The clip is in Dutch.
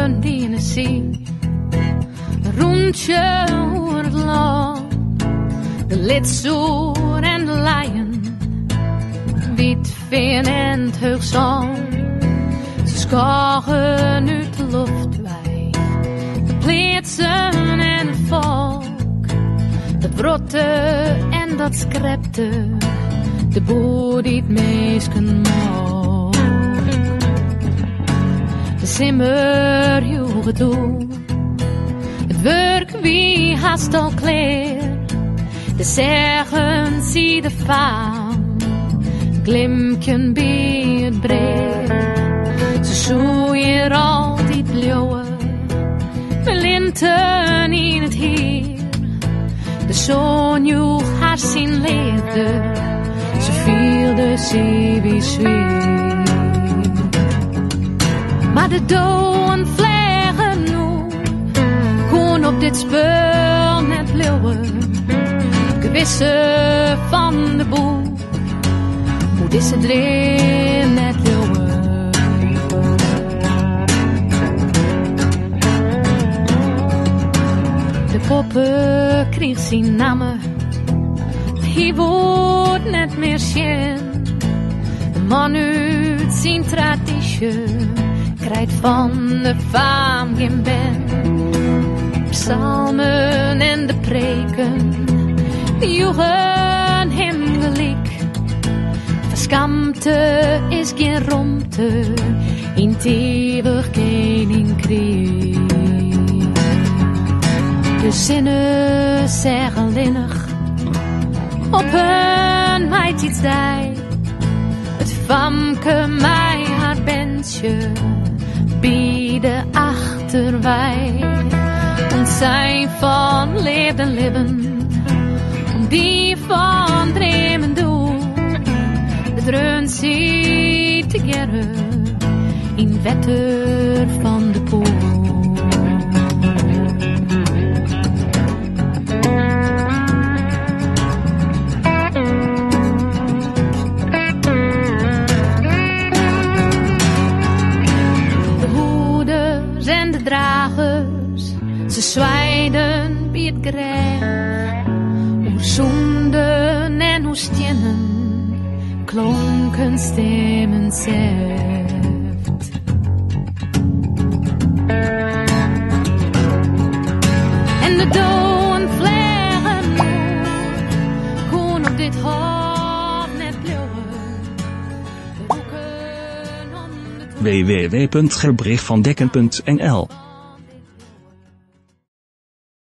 Vogelen die in de zee, een rondje over het land. De litsoer en de lion, witveen en het heugzand. Ze schorren uit de lucht wij, de pleetsen en het volk. Dat brotte en dat skrepte, de boer die het meesken mag. De simmer joegen toe, het werk wie haast al klaar. De zeggen zie de faam, glimken bij het breed. Ze zoeien altijd blauwe, met linten in het heer. De zon joeg haar zien leerde, ze viel de zee wie zweer. Maar de doden vliegen nu, kon op dit spul net blauwe. Gewisse van de boel, hoe is het erin net leeuwen. De poppen kreeg zijn namen, hij wordt net meer zien. De man uit zijn traditie krijgt van de faam geen ben. Psalmen en de preken, die joegen hem gelijk. Verskampte is geen romte, in het eeuwig geen kreeg. De zinnen zeggen linnig, op een meid iets dij. Het famke mij haar bensje, bieden achterwij. En zijn van leven leven, die van dreamen doen. Het reunt zich together in wetter van de poel. De hoeders en de dragers, ze zwijden bij het grijs. Hoe zonden en hoe stenen klonken stemmen zeft. En de doden vliegen gewoon op dit hof net blauwe. www.gerberichtvandekken.nl